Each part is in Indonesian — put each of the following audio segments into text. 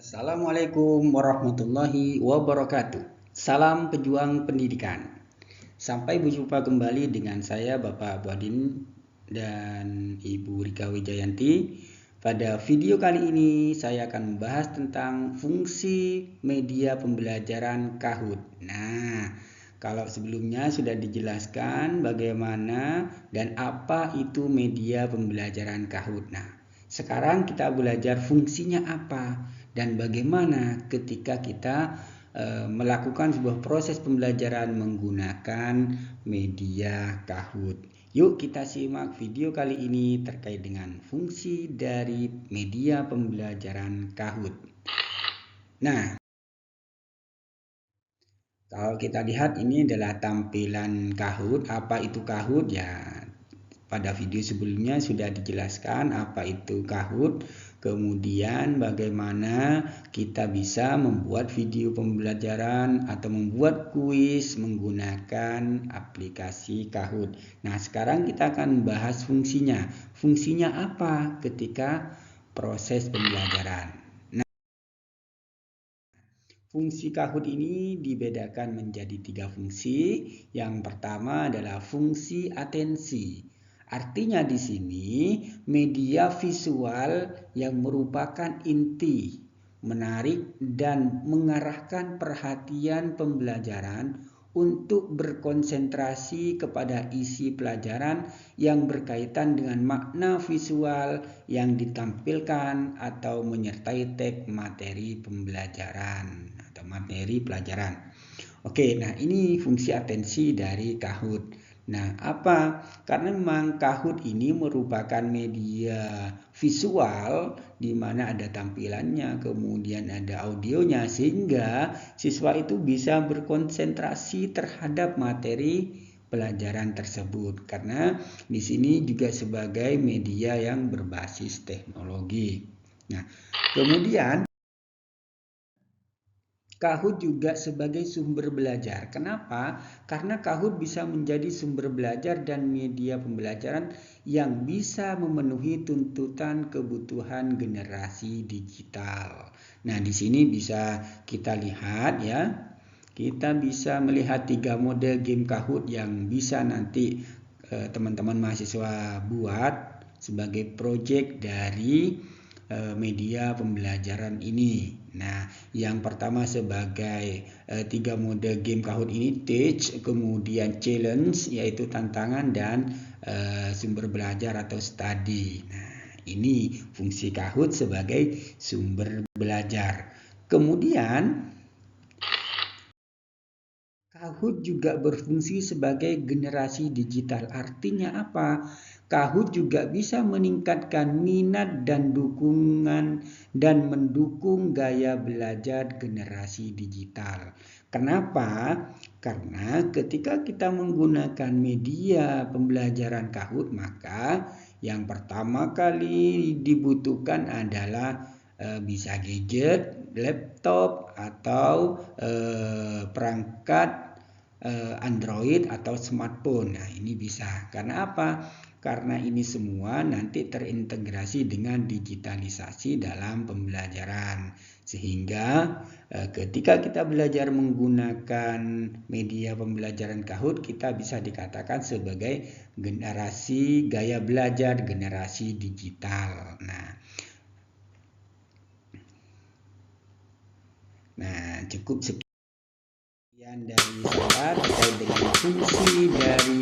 Assalamualaikum warahmatullahi wabarakatuh. Salam pejuang pendidikan. Sampai berjumpa kembali dengan saya Bapak Buadin dan Ibu Rika Wijayanti. Pada video kali ini saya akan membahas tentang fungsi media pembelajaran Kahoot. Nah, kalau sebelumnya sudah dijelaskan bagaimana dan apa itu media pembelajaran Kahoot. Nah, sekarang kita belajar fungsinya apa dan bagaimana ketika kita melakukan sebuah proses pembelajaran menggunakan media Kahoot. Yuk kita simak video kali ini terkait dengan fungsi dari media pembelajaran Kahoot. Nah, kalau kita lihat ini adalah tampilan Kahoot. Apa itu Kahoot? Ya, pada video sebelumnya sudah dijelaskan apa itu Kahoot. Kemudian bagaimana kita bisa membuat video pembelajaran atau membuat kuis menggunakan aplikasi Kahoot. Nah, sekarang kita akan membahas fungsinya. Fungsinya apa ketika proses pembelajaran? Fungsi Kahoot ini dibedakan menjadi 3 fungsi. Yang pertama adalah fungsi atensi. Artinya di sini media visual yang merupakan inti, menarik dan mengarahkan perhatian pembelajaran untuk berkonsentrasi kepada isi pelajaran yang berkaitan dengan makna visual yang ditampilkan atau menyertai teks materi pembelajaran atau materi pelajaran. Oke, nah ini fungsi atensi dari Kahoot. Nah, apa? Karena memang Kahoot ini merupakan media visual di mana ada tampilannya, kemudian ada audionya, sehingga siswa itu bisa berkonsentrasi terhadap materi pelajaran tersebut. Karena di sini juga sebagai media yang berbasis teknologi. Nah, kemudian Kahoot juga sebagai sumber belajar. Kenapa? Karena Kahoot bisa menjadi sumber belajar dan media pembelajaran yang bisa memenuhi tuntutan kebutuhan generasi digital. Nah, di sini bisa kita lihat ya. Kita bisa melihat 3 model game Kahoot yang bisa nanti teman-teman mahasiswa buat sebagai proyek dari media pembelajaran ini. Nah, yang pertama sebagai 3 model game Kahoot ini, teach, kemudian challenge yaitu tantangan, dan sumber belajar atau study. Nah, ini fungsi Kahoot sebagai sumber belajar. Kemudian Kahoot juga berfungsi sebagai generasi digital. Artinya apa? Kahoot juga bisa meningkatkan minat dan dukungan dan mendukung gaya belajar generasi digital. Kenapa? Karena ketika kita menggunakan media pembelajaran Kahoot, maka yang pertama kali dibutuhkan adalah bisa gadget, laptop, atau perangkat Android atau smartphone. Nah, ini bisa. Karena apa? Karena ini semua nanti terintegrasi dengan digitalisasi dalam pembelajaran. Sehingga ketika kita belajar menggunakan media pembelajaran Kahoot, kita bisa dikatakan sebagai generasi gaya belajar generasi digital. Nah, cukup sekian dari saya terkait dengan fungsi dari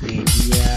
media